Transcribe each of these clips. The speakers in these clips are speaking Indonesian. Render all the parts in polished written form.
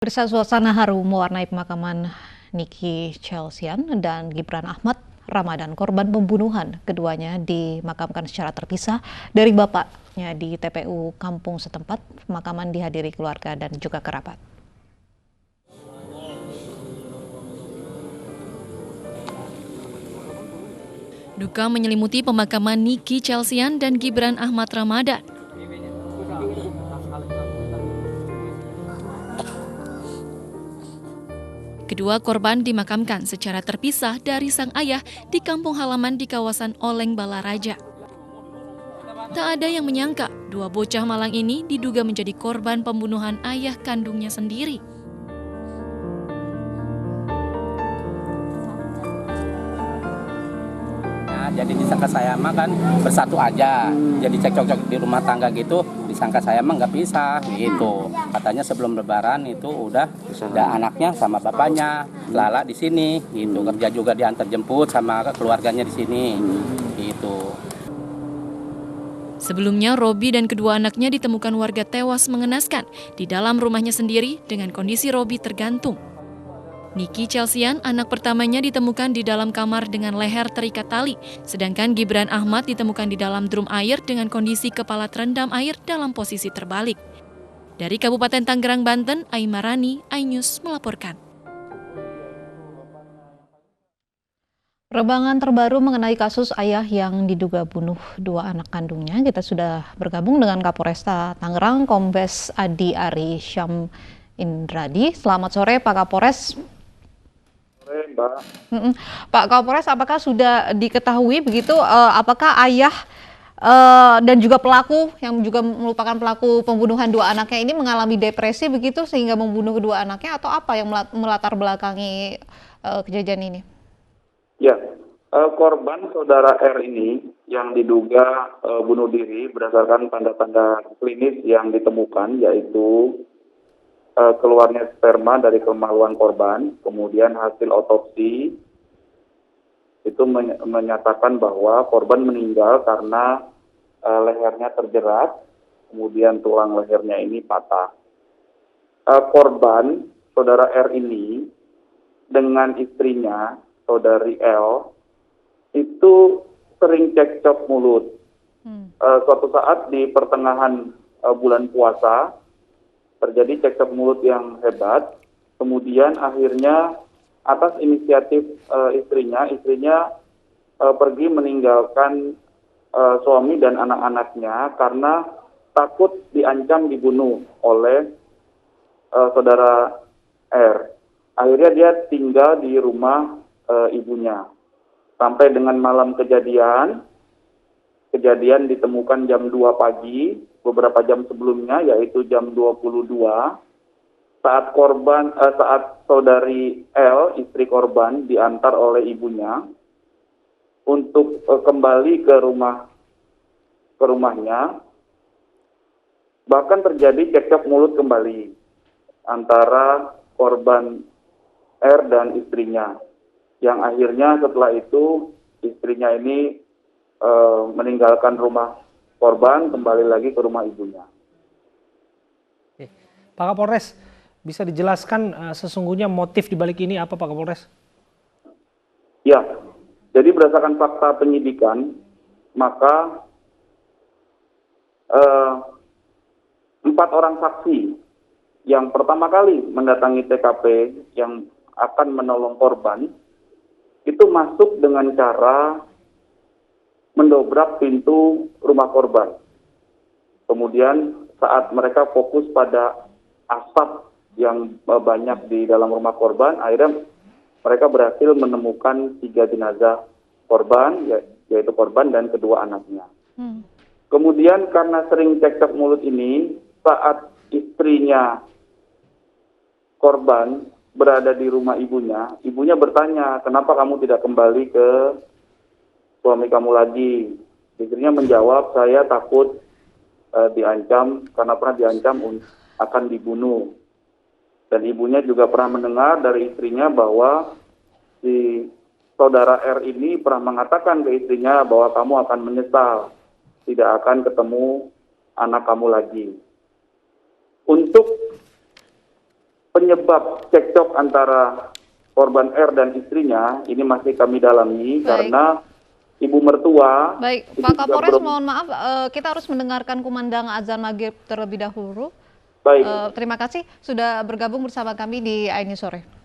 Pemirsa, suasana haru mewarnai pemakaman Nicky Chelsian dan Gibran Ahmad Ramadan, korban pembunuhan. Keduanya dimakamkan secara terpisah dari bapaknya di TPU kampung setempat. Pemakaman dihadiri keluarga dan juga kerabat. Duka menyelimuti pemakaman Nicky Chelsian dan Gibran Ahmad Ramadan. Kedua korban dimakamkan secara terpisah dari sang ayah di kampung halaman di kawasan Oleng Balaraja. Tak ada yang menyangka dua bocah malang ini diduga menjadi korban pembunuhan ayah kandungnya sendiri. Jadi disangka saya mah kan bersatu aja, jadi cekcok di rumah tangga gitu, disangka saya mah nggak bisa gitu. Katanya sebelum lebaran itu udah anaknya sama bapaknya, Lala di sini gitu, kerja juga diantar jemput sama keluarganya di sini gitu. Sebelumnya, Robi dan kedua anaknya ditemukan warga tewas mengenaskan di dalam rumahnya sendiri dengan kondisi Robi tergantung. Nicky Chelsian, anak pertamanya, ditemukan di dalam kamar dengan leher terikat tali, sedangkan Gibran Ahmad ditemukan di dalam drum air dengan kondisi kepala terendam air dalam posisi terbalik. Dari Kabupaten Tangerang, Banten, Aimarani, iNews melaporkan. Perkembangan terbaru mengenai kasus ayah yang diduga bunuh dua anak kandungnya. Kita sudah bergabung dengan Kapolresta Tangerang, Kombes Adi Ari Syam Indradi. Selamat sore, Pak Kapolres. Mbak. Pak Kapolres, apakah sudah diketahui begitu apakah ayah dan juga pelaku yang juga merupakan pelaku pembunuhan dua anaknya ini mengalami depresi begitu sehingga membunuh kedua anaknya, atau apa yang melatar belakangi kejadian ini? Ya, korban saudara R ini yang diduga bunuh diri berdasarkan tanda-tanda klinis yang ditemukan, yaitu keluarnya sperma dari kemaluan korban, kemudian hasil otopsi itu menyatakan bahwa korban meninggal karena lehernya terjerat, kemudian tulang lehernya ini patah. Korban saudara R ini dengan istrinya, saudari L, itu sering cekcok mulut. Suatu saat di pertengahan bulan puasa, terjadi cekcok mulut yang hebat, kemudian akhirnya atas inisiatif istrinya pergi meninggalkan suami dan anak-anaknya karena takut diancam dibunuh oleh saudara R. Akhirnya dia tinggal di rumah ibunya. Sampai dengan malam kejadian ditemukan jam 2 pagi, beberapa jam sebelumnya yaitu jam 22, saat saudari L, istri korban, diantar oleh ibunya untuk kembali ke rumahnya, bahkan terjadi cekcok mulut kembali antara korban R dan istrinya, yang akhirnya setelah itu istrinya ini meninggalkan rumah korban, kembali lagi ke rumah ibunya. Pak Kapolres, bisa dijelaskan sesungguhnya motif dibalik ini apa, Pak Kapolres? Ya, jadi berdasarkan fakta penyidikan, maka 4 orang saksi yang pertama kali mendatangi TKP yang akan menolong korban, itu masuk dengan cara mendobrak pintu rumah korban. Kemudian saat mereka fokus pada asap yang banyak di dalam rumah korban, akhirnya mereka berhasil menemukan 3 jenazah korban, yaitu korban dan kedua anaknya. Kemudian karena sering cekcok mulut ini, saat istrinya korban berada di rumah ibunya bertanya, kenapa kamu tidak kembali ke suami kamu lagi? Istrinya menjawab, saya takut diancam, karena pernah diancam akan dibunuh. Dan ibunya juga pernah mendengar dari istrinya bahwa si saudara R ini pernah mengatakan ke istrinya bahwa kamu akan menyesal, tidak akan ketemu anak kamu lagi. Untuk penyebab cekcok antara korban R dan istrinya ini masih kami dalami. Baik. Karena ibu mertua. Baik, itu Pak juga Kapolres, belum- mohon maaf, kita harus mendengarkan kumandang azan maghrib terlebih dahulu. Baik. Terima kasih sudah bergabung bersama kami di Aini Sore.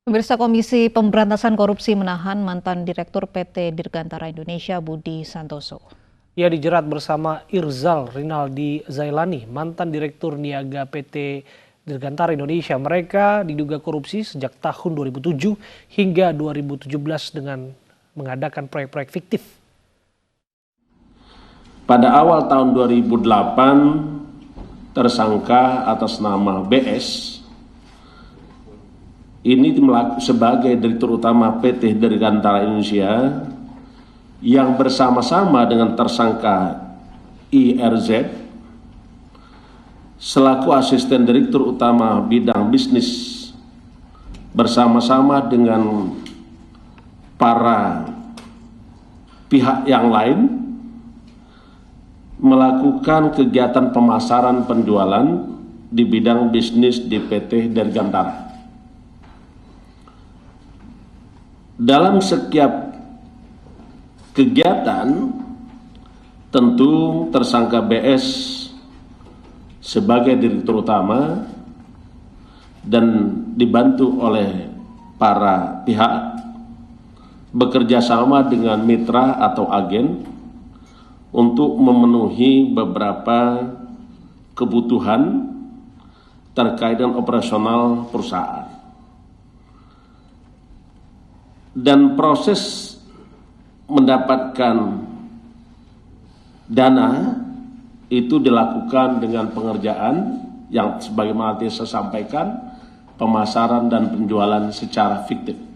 Pemirsa, Komisi Pemberantasan Korupsi menahan mantan Direktur PT Dirgantara Indonesia Budi Santoso. Ia dijerat bersama Irzal Rinaldi Zailani, mantan Direktur Niaga PT Dirgantara Indonesia. Mereka diduga korupsi sejak tahun 2007 hingga 2017 dengan mengadakan proyek-proyek fiktif. Pada awal tahun 2008, tersangka atas nama BS ini sebagai Direktur Utama PT Dirgantara Indonesia yang bersama-sama dengan tersangka IRZ selaku Asisten Direktur Utama bidang bisnis bersama-sama dengan para pihak yang lain melakukan kegiatan pemasaran penjualan di bidang bisnis di PT Dirgantara. Dalam setiap kegiatan, tentu tersangka BS sebagai Direktur Utama dan dibantu oleh para pihak bekerja sama dengan mitra atau agen untuk memenuhi beberapa kebutuhan terkait dengan operasional perusahaan. Dan proses mendapatkan dana itu dilakukan dengan pengerjaan yang sebagaimana tadi saya sampaikan pemasaran dan penjualan secara fiktif.